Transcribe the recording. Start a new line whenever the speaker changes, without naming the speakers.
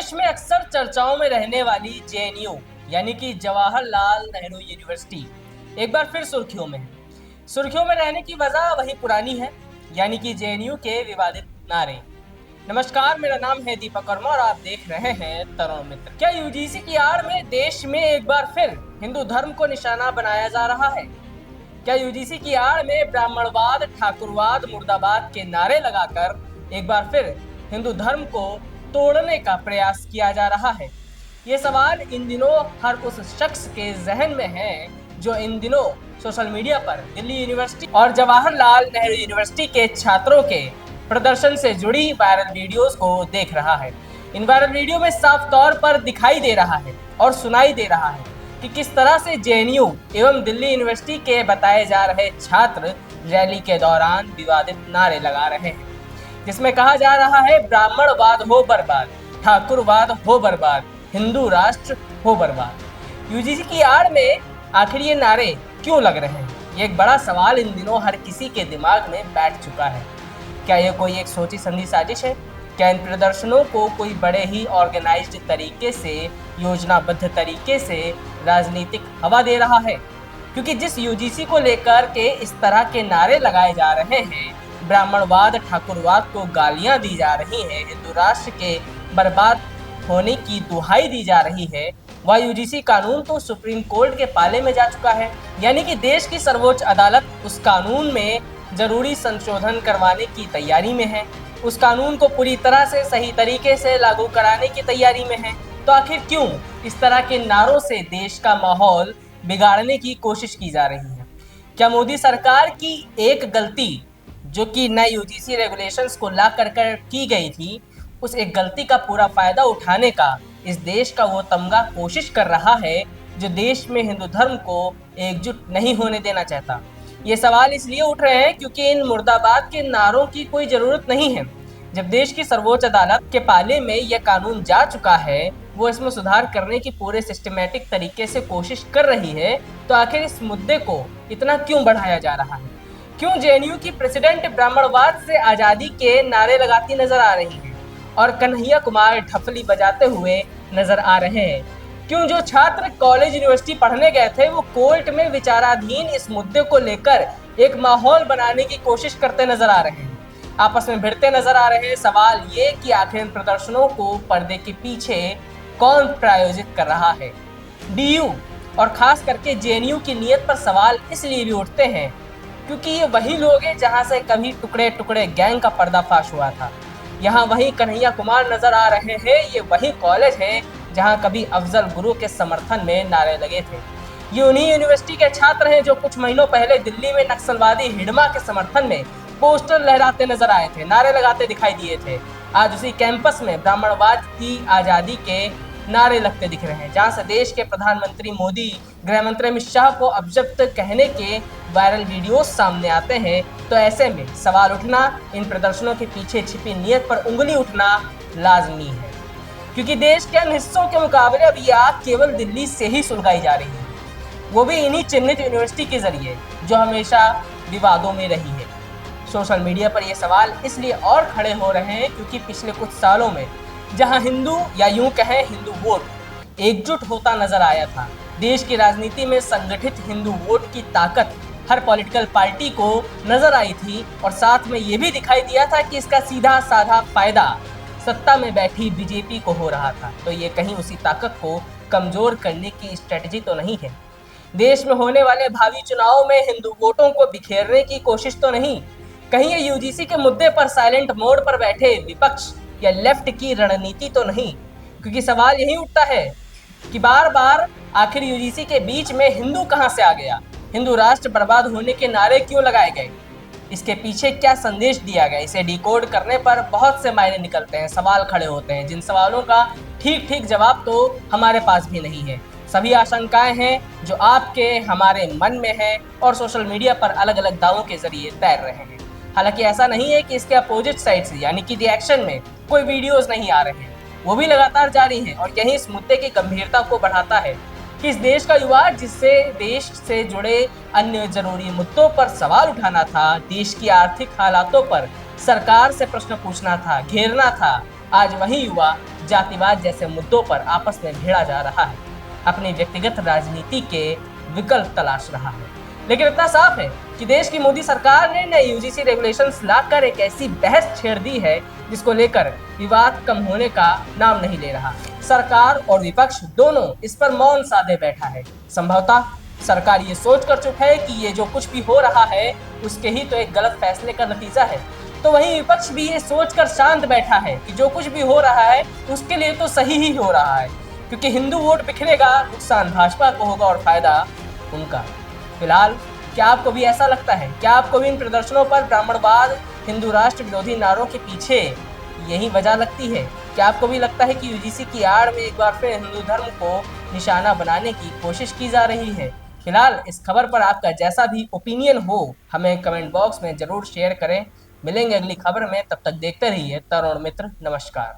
देश में अक्सर चर्चाओं में रहने वाली जेएनयू यानी कि जवाहरलाल नेहरू यूनिवर्सिटी एक बार फिर सुर्खियों में है। सुर्खियों में रहने की वजह वही पुरानी है, यानी कि जेएनयू के विवादित नारे। नमस्कार, मेरा नाम है दीपक वर्मा और आप देख रहे हैं तरुण मित्र। क्या यूजीसी की आड़ में देश में एक बार फिर हिंदू धर्म को निशाना बनाया जा रहा है? क्या यूजीसी की आड़ में ब्राह्मणवाद, ठाकुरवाद, मुर्दाबाद के नारे लगाकर एक बार फिर हिंदू धर्म को तोड़ने का प्रयास किया जा रहा है? ये सवाल इन दिनों हर उस शख्स के जहन में है जो इन दिनों सोशल मीडिया पर दिल्ली यूनिवर्सिटी और जवाहरलाल नेहरू यूनिवर्सिटी के छात्रों के प्रदर्शन से जुड़ी वायरल वीडियोस को देख रहा है। इन वायरल वीडियो में साफ तौर पर दिखाई दे रहा है और सुनाई दे रहा है कि किस तरह से जेएनयू एवं दिल्ली यूनिवर्सिटी के बताए जा रहे छात्र रैली के दौरान विवादित नारे लगा रहे हैं, जिसमें कहा जा रहा है ब्राह्मणवाद हो बर्बाद, ठाकुरवाद हो बर्बाद, हिंदू राष्ट्र हो बर्बाद। यूजीसी की आड़ में आखिर ये नारे क्यों लग रहे हैं? ये एक बड़ा सवाल इन दिनों हर किसी के दिमाग में बैठ चुका है। क्या ये कोई एक सोची समझी साजिश है? क्या इन प्रदर्शनों को कोई बड़े ही ऑर्गेनाइज्ड तरीके से, योजनाबद्ध तरीके से राजनीतिक हवा दे रहा है? क्योंकि जिस यूजीसी को लेकर के इस तरह के नारे लगाए जा रहे हैं, ब्राह्मणवाद, ठाकुरवाद को गालियां दी जा रही हैं, हिंदू राष्ट्र के बर्बाद होने की दुहाई दी जा रही है, वह यूजीसी कानून तो सुप्रीम कोर्ट के पाले में जा चुका है। यानी कि देश की सर्वोच्च अदालत उस कानून में जरूरी संशोधन करवाने की तैयारी में है, उस कानून को पूरी तरह से सही तरीके से लागू कराने की तैयारी में है। तो आखिर क्यों इस तरह के नारों से देश का माहौल बिगाड़ने की कोशिश की जा रही है? क्या मोदी सरकार की एक गलती, जो कि नए यूजीसी रेगुलेशंस को ला कर की गई थी, उस एक गलती का पूरा फायदा उठाने का इस देश का वो तमगा कोशिश कर रहा है जो देश में हिंदू धर्म को एकजुट नहीं होने देना चाहता? ये सवाल इसलिए उठ रहे हैं क्योंकि इन मुर्दाबाद के नारों की कोई जरूरत नहीं है। जब देश की सर्वोच्च अदालत के पाले में यह कानून जा चुका है, वो इसमें सुधार करने की पूरे सिस्टमैटिक तरीके से कोशिश कर रही है, तो आखिर इस मुद्दे को इतना क्यों बढ़ाया जा रहा है? क्यों जेएनयू की प्रेसिडेंट ब्राह्मणवाद से आजादी के नारे लगाती नजर आ रही है और कन्हैया कुमार ढफली बजाते हुए नजर आ रहे हैं? क्यों जो छात्र कॉलेज यूनिवर्सिटी पढ़ने गए थे वो कोर्ट में विचाराधीन इस मुद्दे को लेकर एक माहौल बनाने की कोशिश करते नजर आ रहे हैं, आपस में भिड़ते नजर आ रहे हैं? सवाल ये कि आखिर इन प्रदर्शनों को पर्दे के पीछे कौन प्रायोजित कर रहा है? डीयू और खास करके जेएनयू की नीयत पर सवाल इसलिए भी उठते हैं क्योंकि ये वही लोग हैं जहां से कभी टुकड़े टुकड़े गैंग का पर्दाफाश हुआ था। यहाँ वही कन्हैया कुमार नजर आ रहे हैं। ये वही कॉलेज है जहां कभी अफजल गुरु के समर्थन में नारे लगे थे। ये उन्हीं यूनिवर्सिटी के छात्र हैं जो कुछ महीनों पहले दिल्ली में नक्सलवादी हिडमा के समर्थन में पोस्टर लहराते नजर आए थे, नारे लगाते दिखाई दिए थे। आज उसी कैंपस में ब्राह्मणवाद की आजादी के नारे लगते दिख रहे हैं, जहां से देश के प्रधानमंत्री मोदी, गृह मंत्री अमित शाह को अब्जप्त कहने के वायरल वीडियोस सामने आते हैं। तो ऐसे में सवाल उठना, इन प्रदर्शनों के पीछे छिपी नीयत पर उंगली उठना लाजमी है, क्योंकि देश के अन्य हिस्सों के मुकाबले अब ये आग केवल दिल्ली से ही सुलगाई जा रही है, वो भी इन्हीं चिन्हित यूनिवर्सिटी के जरिए जो हमेशा विवादों में रही है। सोशल मीडिया पर ये सवाल इसलिए और खड़े हो रहे हैं क्योंकि पिछले कुछ सालों में जहां हिंदू या यूं कहें हिंदू वोट एकजुट होता नजर आया था, देश की राजनीति में संगठित हिंदू वोट की ताकत हर पॉलिटिकल पार्टी को नजर आई थी और साथ में ये भी दिखाई दिया था कि इसका सीधा साधा फायदा सत्ता में बैठी बीजेपी को हो रहा था। तो ये कहीं उसी ताकत को कमजोर करने की स्ट्रेटजी तो नहीं है? देश में होने वाले भावी चुनाव में हिंदू वोटों को बिखेरने की कोशिश तो नहीं? कहीं ये यूजीसी के मुद्दे पर साइलेंट मोड पर बैठे विपक्ष या लेफ्ट की रणनीति तो नहीं? क्योंकि सवाल यही उठता है कि बार बार आखिर यूजीसी के बीच में हिंदू कहां से आ गया? हिंदू राष्ट्र बर्बाद होने के नारे क्यों लगाए गए? इसके पीछे क्या संदेश दिया गया? इसे डिकोड करने पर बहुत से मायने निकलते हैं, सवाल खड़े होते हैं, जिन सवालों का ठीक जवाब तो हमारे पास भी नहीं है। सभी आशंकाएं हैं जो आपके हमारे मन में है और सोशल मीडिया पर अलग अलग दावों के जरिए तैर रहे हैं। हालांकि ऐसा नहीं है कि इसके अपोजिट साइड से यानी कि रिएक्शन में कोई वीडियोस नहीं आ रहे हैं, वो भी लगातार जारी हैं और यही इस मुद्दे की गंभीरता को बढ़ाता है कि इस देश का युवा, जिससे देश से जुड़े अन्य जरूरी मुद्दों पर सवाल उठाना था, देश की आर्थिक हालातों पर सरकार से प्रश्न पूछना था, घेरना था, आज वही युवा जातिवाद जैसे मुद्दों पर आपस में भिड़ा जा रहा है, अपनी व्यक्तिगत राजनीति के विकल्प तलाश रहा है। लेकिन इतना साफ है कि देश की मोदी सरकार ने नए यूजीसी रेगुलेशंस लाकर एक ऐसी बहस छेड़ दी है जिसको लेकर विवाद कम होने का नाम नहीं ले रहा। सरकार और विपक्ष दोनों इस पर मौन साधे बैठा है। संभवतः सरकार ये सोच कर चुप है कि ये जो कुछ भी हो रहा है उसके ही तो एक गलत फैसले का नतीजा है, तो वहीं विपक्ष भी ये सोचकर शांत बैठा है कि जो कुछ भी हो रहा है उसके लिए तो सही ही हो रहा है, क्योंकि हिंदू वोट बिखरेगा, नुकसान भाजपा को होगा और फायदा उनका। फिलहाल क्या आपको भी ऐसा लगता है? क्या आपको भी इन प्रदर्शनों पर ब्राह्मणवाद, हिंदू राष्ट्र विरोधी नारों के पीछे यही वजह लगती है? क्या आपको भी लगता है कि यूजीसी की आड़ में एक बार फिर हिंदू धर्म को निशाना बनाने की कोशिश की जा रही है? फिलहाल इस खबर पर आपका जैसा भी ओपिनियन हो हमें कमेंट बॉक्स में जरूर शेयर करें। मिलेंगे अगली खबर में, तब तक देखते रहिए तरुण मित्र। नमस्कार।